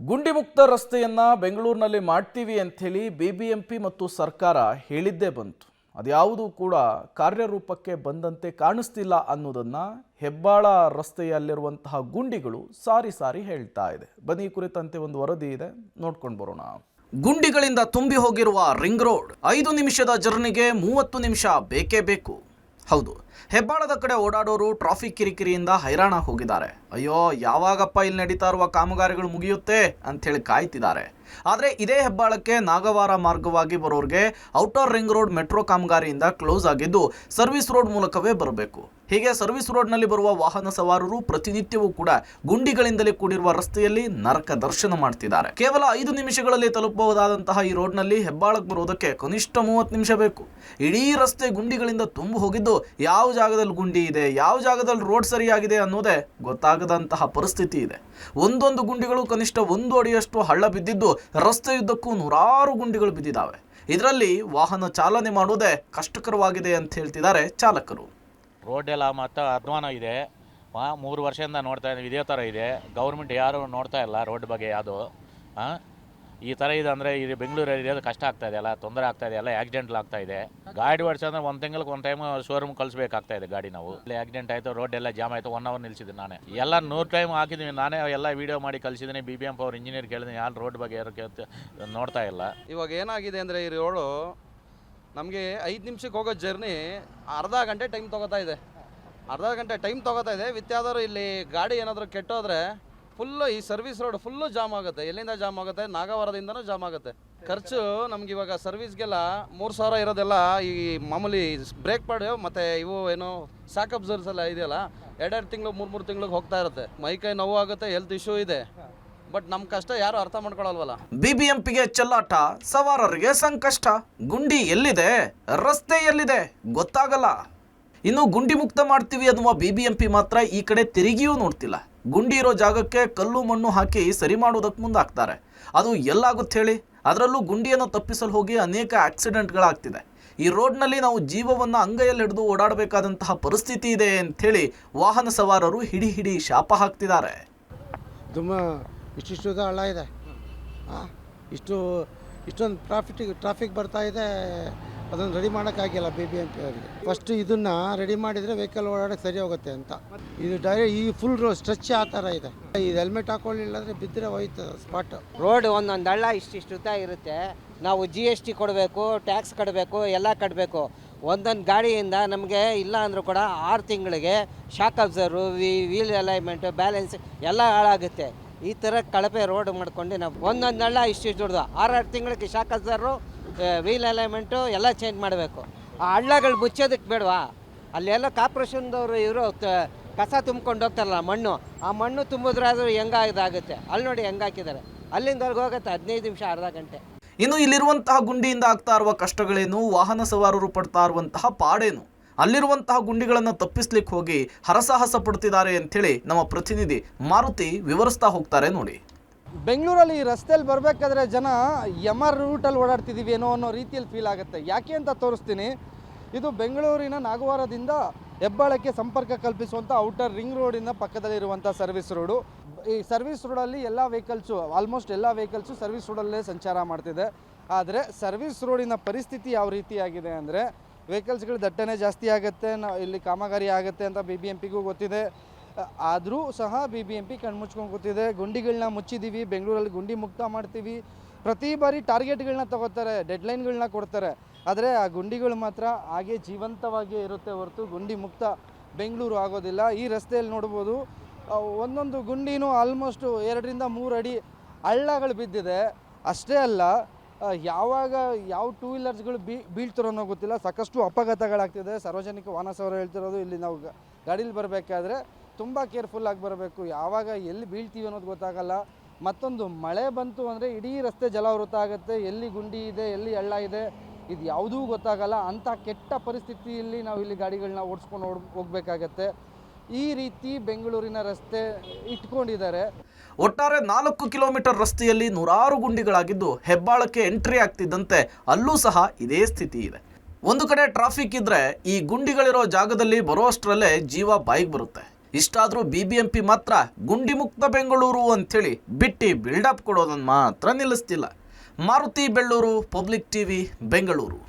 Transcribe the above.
ಗುಂಡಿ ಮುಕ್ತ ರಸ್ತೆಯನ್ನ ಬೆಂಗಳೂರಿನಲ್ಲಿ ಮಾಡ್ತೀವಿ ಅಂತ ಹೇಳಿ ಬಿಬಿಎಂಪಿ ಮತ್ತು ಸರ್ಕಾರ ಹೇಳಿದ್ದೇ ಬಂತು. ಅದ್ಯಾವುದು ಕೂಡ ಕಾರ್ಯರೂಪಕ್ಕೆ ಬಂದಂತೆ ಕಾಣಿಸ್ತಿಲ್ಲ ಅನ್ನೋದನ್ನ ಹೆಬ್ಬಾಳ ರಸ್ತೆಯಲ್ಲಿರುವಂತಹ ಗುಂಡಿಗಳು ಸಾರಿ ಸಾರಿ ಹೇಳ್ತಾ ಇದೆ. ಬನ್ನಿ, ಕುರಿತಂತೆ ಒಂದು ವರದಿ ಇದೆ, ನೋಡ್ಕೊಂಡು ಬರೋಣ. ಗುಂಡಿಗಳಿಂದ ತುಂಬಿ ಹೋಗಿರುವ ರಿಂಗ್ ರೋಡ್ 5 ನಿಮಿಷದ ಜರ್ನಿಗೆ 30 ನಿಮಿಷ ಬೇಕೇ ಬೇಕು. ಹೌದು, ಹೆಬ್ಬಾಳದ ಕಡೆ ಓಡಾಡೋರು ಟ್ರಾಫಿಕ್ ಕಿರಿಕಿರಿಯಿಂದ ಹೈರಾಣ ಹೋಗಿದ್ದಾರೆ. ಅಯ್ಯೋ, ಯಾವಾಗಪ್ಪ ಇಲ್ಲಿ ನಡೀತಾ ಇರುವ ಕಾಮಗಾರಿಗಳು ಮುಗಿಯುತ್ತೆ ಅಂಥೇಳಿ ಕಾಯ್ತಿದ್ದಾರೆ. ಆದರೆ ಇದೇ ಹೆಬ್ಬಾಳಕ್ಕೆ ನಾಗವಾರ ಮಾರ್ಗವಾಗಿ ಬರೋರಿಗೆ ಔಟರ್ ರಿಂಗ್ ರೋಡ್ ಮೆಟ್ರೋ ಕಾಮಗಾರಿಯಿಂದ ಕ್ಲೋಸ್ ಆಗಿದ್ದು ಸರ್ವಿಸ್ ರೋಡ್ ಮೂಲಕವೇ ಬರಬೇಕು. ಹೀಗೆ ಸರ್ವಿಸ್ ರೋಡ್ನಲ್ಲಿ ಬರುವ ವಾಹನ ಸವಾರರು ಪ್ರತಿನಿತ್ಯವೂ ಕೂಡ ಗುಂಡಿಗಳಿಂದಲೇ ಕೂಡಿರುವ ರಸ್ತೆಯಲ್ಲಿ ನರಕ ದರ್ಶನ ಮಾಡ್ತಿದ್ದಾರೆ. ಕೇವಲ 5 ನಿಮಿಷಗಳಲ್ಲಿ ತಲುಪಬಹುದಾದಂತಹ ಈ ರೋಡ್ನಲ್ಲಿ ಹೆಬ್ಬಾಳಕ್ಕೆ ಬರೋದಕ್ಕೆ ಕನಿಷ್ಠ 30 ನಿಮಿಷ ಬೇಕು. ಇಡೀ ರಸ್ತೆ ಗುಂಡಿಗಳಿಂದ ತುಂಬಿ ಹೋಗಿದ್ದು ಯಾವ ಜಾಗದಲ್ಲಿ ಗುಂಡಿ ಇದೆ, ಯಾವ ಜಾಗದಲ್ಲಿ ರೋಡ್ ಸರಿಯಾಗಿದೆ ಅನ್ನೋದೇ ಗೊತ್ತಾಗದಂತಹ ಪರಿಸ್ಥಿತಿ ಇದೆ. ಒಂದೊಂದು ಗುಂಡಿಗಳು ಕನಿಷ್ಠ 1 ಅಡಿಯಷ್ಟು ಹಳ್ಳ ಬಿದ್ದಿದ್ದು ರಸ್ತೆಯುದ್ದಕ್ಕೂ ನೂರಾರು ಗುಂಡಿಗಳು ಬಿದ್ದಿದ್ದಾವೆ. ಇದರಲ್ಲಿ ವಾಹನ ಚಾಲನೆ ಮಾಡೋದೇ ಕಷ್ಟಕರವಾಗಿದೆ ಅಂತ ಹೇಳ್ತಿದ್ದಾರೆ ಚಾಲಕರು. ರೋಡ್ ಎಲ್ಲ ಮತ್ತು ಅಧ್ವಾನ ಇದೆ. 3 ವರ್ಷದಿಂದ ನೋಡ್ತಾ ಇದ್ದೀವಿ, ಇದೇ ಥರ ಇದೆ. ಗೌರ್ಮೆಂಟ್ ಯಾರು ನೋಡ್ತಾ ಇಲ್ಲ ರೋಡ್ ಬಗ್ಗೆ. ಯಾವುದು ಈ ಥರ ಇದೆ ಅಂದರೆ ಇದು ಬೆಂಗಳೂರಲ್ಲಿ ಇರೋದು ಕಷ್ಟ ಆಗ್ತಾ ಇದೆ, ಎಲ್ಲ ತೊಂದರೆ ಆಗ್ತಾ ಇದೆ, ಎಲ್ಲ ಆಕ್ಸಿಡೆಂಟ್ಲ್ ಆಗ್ತಾ ಇದೆ. ಗಾಡಿ ಓಡಿಸೋದ್ರೆ 1 ತಿಂಗಳಿಗೆ 1 ಟೈಮ್ ಶೋರೂಮ್ ಕಳಿಸ್ಬೇಕಾಗ್ತಾ ಇದೆ ಗಾಡಿ. ನಾವು ಇಲ್ಲಿ ಆಕ್ಸಿಡೆಂಟ್ ಆಯಿತು, ರೋಡ್ ಎಲ್ಲ ಜಾಮ್ ಆಯಿತು, 1 ಅವರ್ ನಿಲ್ಸಿದ್ದೀನಿ ನಾನೇ. ಎಲ್ಲ 100 ಟೈಮ್ ಹಾಕಿದ್ದೀನಿ ನಾನೇ, ಎಲ್ಲ ವೀಡಿಯೋ ಮಾಡಿ ಕಳಿಸಿದ್ದೀನಿ. BBMP ಅವ್ರು ಇಂಜಿನಿಯರ್ ಕೇಳಿದ್ದೀನಿ, ಯಾರು ರೋಡ್ ಬಗ್ಗೆ ಯಾರು ನೋಡ್ತಾ ಇಲ್ಲ. ಇವಾಗ ಏನಾಗಿದೆ ಅಂದರೆ ಈ ರೋಡು ನಮಗೆ 5 ನಿಮಿಷಕ್ಕೆ ಹೋಗೋ ಜರ್ನಿ ಅರ್ಧ ಗಂಟೆ ಟೈಮ್ ತೊಗೋತಾ ಇದೆ. ವಿತ್ ಯಾವ್ದಾದ್ರು ಇಲ್ಲಿ ಗಾಡಿ ಏನಾದರೂ ಕೆಟ್ಟೋದ್ರೆ ಫುಲ್ಲು ಈ ಸರ್ವಿಸ್ ರೋಡ್ ಫುಲ್ಲು ಜಾಮ್ ಆಗುತ್ತೆ. ಎಲ್ಲಿಂದ ಜಾಮ್ ಆಗುತ್ತೆ? ನಾಗವಾರದಿಂದನೂ ಜಾಮ್ ಆಗುತ್ತೆ. ಖರ್ಚು ನಮ್ಗೆ ಇವಾಗ ಸರ್ವಿಸ್ಗೆಲ್ಲ 3,000 ಇರೋದೆಲ್ಲ ಈ ಮಾಮೂಲಿ ಬ್ರೇಕ್ ಪ್ಯಾಡ್ ಮತ್ತು ಇವು ಏನು ಶಾಕ್ ಅಬ್ಸರ್ವ್ಸ್ ಎಲ್ಲ ಇದೆಯಲ್ಲ, 2 ತಿಂಗಳು 3 ತಿಂಗಳಿಗೆ ಹೋಗ್ತಾ ಇರುತ್ತೆ. ಮೈಕೈ ನೋವು ಆಗುತ್ತೆ, ಹೆಲ್ತ್ ಇಶ್ಯೂ ಇದೆ. ಬಟ್ ನಮ್ಮ ಕಷ್ಟ ಯಾರು ಅರ್ಥ ಮಾಡ್ಕೊಳ್ಳಲ್ವಲ್ಲ. ಬಿಬಿಎಂಪಿಗೆ ಚೆಲ್ಲಾಟ, ಸವಾರರಿಗೆ ಸಂಕಷ್ಟ. ಗುಂಡಿ ಎಲ್ಲಿದೆ, ರಸ್ತೆ ಎಲ್ಲಿದೆ ಗೊತ್ತಾಗಲ್ಲ. ಇನ್ನು ಗುಂಡಿ ಮುಕ್ತ ಮಾಡ್ತೀವಿ ಅನ್ನುವ ಬಿಬಿಎಂಪಿ ಮಾತ್ರ ಈ ಕಡೆ ತಿರುಗಿಯೂ ನೋಡ್ತಿಲ್ಲ. ಗುಂಡಿ ಇರೋ ಜಾಗಕ್ಕೆ ಕಲ್ಲು ಮಣ್ಣು ಹಾಕಿ ಸರಿ ಮಾಡೋದಕ್ಕೆ ಮುಂದಾಗ್ತಾರೆ. ಅದು ಎಲ್ಲಾಗುತ್ತೆ ಹೇಳಿ? ಅದರಲ್ಲೂ ಗುಂಡಿಯನ್ನು ತಪ್ಪಿಸಲು ಹೋಗಿ ಅನೇಕ ಆಕ್ಸಿಡೆಂಟ್ಗಳಾಗ್ತಿದೆ. ಈ ರೋಡ್ನಲ್ಲಿ ನಾವು ಜೀವವನ್ನು ಅಂಗೈಯಲ್ಲಿ ಹಿಡಿದು ಓಡಾಡಬೇಕಾದಂತಹ ಪರಿಸ್ಥಿತಿ ಇದೆ ಅಂಥೇಳಿ ವಾಹನ ಸವಾರರು ಹಿಡಿ ಶಾಪ ಹಾಕ್ತಿದ್ದಾರೆ. ತುಂಬ ಇಷ್ಟಿಷ್ಟು ಹಳ್ಳ ಇದೆ, ಇಷ್ಟೊಂದು ಟ್ರಾಫಿಕ್ ಬರ್ತಾ ಇದೆ. ಅದನ್ನು ರೆಡಿ ಮಾಡೋಕ್ಕಾಗಿಲ್ಲ BBMP ಅವರಿಗೆ. ಫಸ್ಟ್ ಇದನ್ನು ರೆಡಿ ಮಾಡಿದರೆ ವೆಹಿಕಲ್ ಓಡಾಡೋಕ್ಕೆ ಸರಿ ಹೋಗುತ್ತೆ ಅಂತ. ಇದು ಡೈರೆಕ್ಟ್ ಈ ಫುಲ್ ಸ್ಟ್ರೆಚ್ ಆ ಥರ ಇದೆ. ಇದು ಹೆಲ್ಮೆಟ್ ಹಾಕೊಳ್ಳಿಲ್ಲ ಅಂದರೆ ಬಿದ್ದರೆ ಹೋಯ್ತು ಸ್ಪಾಟ್. ರೋಡ್ ಒಂದೊಂದು ಹಳ್ಳ ಇಷ್ಟು ಇರುತ್ತೆ. ನಾವು GST ಕೊಡಬೇಕು, ಟ್ಯಾಕ್ಸ್ ಕಟ್ಟಬೇಕು, ಎಲ್ಲ ಕಟ್ಟಬೇಕು. ಒಂದೊಂದು ಗಾಡಿಯಿಂದ ನಮಗೆ ಇಲ್ಲ ಅಂದರೂ ಕೂಡ 6 ತಿಂಗಳಿಗೆ shock observe, wheel alignment, balance ಎಲ್ಲ ಹಾಳಾಗುತ್ತೆ. ಈ ಥರ ಕಳಪೆ ರೋಡ್ ಮಾಡ್ಕೊಂಡು ನಾವು ಒಂದೊಂದು ಹಳ್ಳ ಇಷ್ಟು ದೊಡ್ಡದು 6 ತಿಂಗಳಿಗೆ ಶಾಕ್ ಅಬ್ಸರ್ವ್, ವೀಲ್ ಅಲೈನ್ಮೆಂಟು ಎಲ್ಲ ಚೇಂಜ್ ಮಾಡಬೇಕು. ಆ ಹಳ್ಳಗಳು ಮುಚ್ಚೋದಕ್ಕೆ ಬೇಡವಾ? ಅಲ್ಲೆಲ್ಲ ಕಾರ್ಪೊರೇಷನ್ದವರು ಇವರು ಕಸ ತುಂಬ್ಕೊಂಡು ಹೋಗ್ತಾರಲ್ಲ, ಆ ಮಣ್ಣು ತುಂಬಿದ್ರಾದ್ರೂ ಹೆಂಗಾಗುತ್ತೆ. ಅಲ್ಲಿ ನೋಡಿ ಹೆಂಗಾಕಿದ್ದಾರೆ. ಅಲ್ಲಿಂದವರೆಗೆ ಹೋಗುತ್ತೆ 15 ನಿಮಿಷ, ಅರ್ಧ ಗಂಟೆ. ಇನ್ನು ಇಲ್ಲಿರುವಂತಹ ಗುಂಡಿಯಿಂದ ಆಗ್ತಾ ಇರುವ ಕಷ್ಟಗಳೇನು, ವಾಹನ ಸವಾರರು ಪಡ್ತಾ ಇರುವಂತಹ ಪಾಡೇನು, ಅಲ್ಲಿರುವಂತಹ ಗುಂಡಿಗಳನ್ನು ತಪ್ಪಿಸ್ಲಿಕ್ಕೆ ಹೋಗಿ ಹರಸಾಹಸ ಪಡ್ತಿದ್ದಾರೆ ಅಂಥೇಳಿ ನಮ್ಮ ಪ್ರತಿನಿಧಿ ಮಾರುತಿ ವಿವರಿಸ್ತಾ ಹೋಗ್ತಾರೆ ನೋಡಿ. ಬೆಂಗಳೂರಲ್ಲಿ ಈ ರಸ್ತೆಯಲ್ಲಿ ಬರಬೇಕಾದ್ರೆ ಜನ MR ರೂಟಲ್ಲಿ ಓಡಾಡ್ತಿದ್ದೀವಿ ಏನೋ ಅನ್ನೋ ರೀತಿಯಲ್ಲಿ ಫೀಲ್ ಆಗುತ್ತೆ. ಯಾಕೆ ಅಂತ ತೋರಿಸ್ತೀನಿ. ಇದು ಬೆಂಗಳೂರಿನ ನಾಗವಾರದಿಂದ ಹೆಬ್ಬಾಳಕ್ಕೆ ಸಂಪರ್ಕ ಕಲ್ಪಿಸುವಂಥ ಔಟರ್ ರಿಂಗ್ ರೋಡಿನ ಪಕ್ಕದಲ್ಲಿರುವಂಥ ಸರ್ವಿಸ್ ರೋಡು. ಈ ಸರ್ವಿಸ್ ರೋಡಲ್ಲಿ ಆಲ್ಮೋಸ್ಟ್ ಎಲ್ಲ ವೆಹಿಕಲ್ಸು ಸರ್ವಿಸ್ ರೋಡಲ್ಲೇ ಸಂಚಾರ ಮಾಡ್ತಿದೆ. ಆದರೆ ಸರ್ವಿಸ್ ರೋಡಿನ ಪರಿಸ್ಥಿತಿ ಯಾವ ರೀತಿಯಾಗಿದೆ ಅಂದರೆ, ವೆಹಿಕಲ್ಸ್ಗಳು ದಟ್ಟಣೆ ಜಾಸ್ತಿ ಆಗುತ್ತೆ, ಇಲ್ಲಿ ಕಾಮಗಾರಿ ಆಗುತ್ತೆ ಅಂತ BBMPಗೂ ಗೊತ್ತಿದೆ. ಆದರೂ ಸಹ BBMP ಕಣ್ಮುಚ್ಕೊಂಡು ಕೂತಿದೆ. ಗುಂಡಿಗಳನ್ನ ಮುಚ್ಚಿದ್ದೀವಿ, ಬೆಂಗಳೂರಲ್ಲಿ ಗುಂಡಿ ಮುಕ್ತ ಮಾಡ್ತೀವಿ, ಪ್ರತಿ ಬಾರಿ ಟಾರ್ಗೆಟ್ಗಳನ್ನ ತಗೋತಾರೆ, ಡೆಡ್ಲೈನ್ಗಳನ್ನ ಕೊಡ್ತಾರೆ. ಆದರೆ ಆ ಗುಂಡಿಗಳು ಮಾತ್ರ ಹಾಗೆ ಜೀವಂತವಾಗಿಯೇ ಇರುತ್ತೆ ಹೊರತು ಗುಂಡಿ ಮುಕ್ತ ಬೆಂಗಳೂರು ಆಗೋದಿಲ್ಲ. ಈ ರಸ್ತೆಯಲ್ಲಿ ನೋಡ್ಬೋದು, ಒಂದೊಂದು ಗುಂಡಿನೂ ಆಲ್ಮೋಸ್ಟು 2ರಿಂದ 3 ಅಡಿ ಹಳ್ಳಗಳು ಬಿದ್ದಿದೆ. ಅಷ್ಟೇ ಅಲ್ಲ, ಯಾವ 2 ವೀಲರ್ಸ್ಗಳು ಬೀಳ್ತಾರೋ ಅನ್ನೋ ಗೊತ್ತಿಲ್ಲ. ಸಾಕಷ್ಟು ಅಪಘಾತಗಳಾಗ್ತಿದೆ. ಸಾರ್ವಜನಿಕ ವಾಹನ ಸವಾರರು ಹೇಳ್ತಿರೋದು, ಇಲ್ಲಿ ನಾವು ಗಾಡೀಲಿ ಬರಬೇಕಾದ್ರೆ ತುಂಬ ಕೇರ್ಫುಲ್ಲಾಗಿ ಬರಬೇಕು. ಯಾವಾಗ ಎಲ್ಲಿ ಬೀಳ್ತೀವಿ ಅನ್ನೋದು ಗೊತ್ತಾಗಲ್ಲ. ಮತ್ತೊಂದು ಮಳೆ ಬಂತು ಅಂದರೆ ಇಡೀ ರಸ್ತೆ ಜಲಾವೃತ ಆಗುತ್ತೆ. ಎಲ್ಲಿ ಗುಂಡಿ ಇದೆ, ಎಲ್ಲಿ ಹಳ್ಳ ಇದೆ, ಇದು ಯಾವುದೂ ಗೊತ್ತಾಗಲ್ಲ. ಅಂಥ ಕೆಟ್ಟ ಪರಿಸ್ಥಿತಿಯಲ್ಲಿ ನಾವು ಇಲ್ಲಿ ಗಾಡಿಗಳನ್ನ ಓಡಿಸ್ಕೊಂಡು ಹೋಗಬೇಕಾಗತ್ತೆ. ಈ ರೀತಿ ಬೆಂಗಳೂರಿನ ರಸ್ತೆ ಇಟ್ಕೊಂಡಿದ್ದಾರೆ. ಒಟ್ಟಾರೆ 4 ಕಿಲೋಮೀಟರ್ ರಸ್ತೆಯಲ್ಲಿ ನೂರಾರು ಗುಂಡಿಗಳಾಗಿದ್ದು ಹೆಬ್ಬಾಳಕ್ಕೆ ಎಂಟ್ರಿ ಆಗ್ತಿದ್ದಂತೆ ಅಲ್ಲೂ ಸಹ ಇದೇ ಸ್ಥಿತಿ ಇದೆ. ಒಂದು ಕಡೆ ಟ್ರಾಫಿಕ್ ಇದ್ರೆ ಈ ಗುಂಡಿಗಳಿರೋ ಜಾಗದಲ್ಲಿ ಬರೋ ಅಷ್ಟರಲ್ಲೇ ಜೀವ ಬಾಯಿಗೆ ಬರುತ್ತೆ. ಇಷ್ಟಾದರೂ BBMP ಮಾತ್ರ ಗುಂಡಿ ಮುಕ್ತ ಬೆಂಗಳೂರು ಅಂಥೇಳಿ ಬಿಟ್ಟು ಬಿಲ್ಡಪ್ ಕೊಡೋದನ್ನು ಮಾತ್ರ ನಿಲ್ಲಿಸ್ತಿಲ್ಲ. Maruti Bellur, public TV, Bengaluru.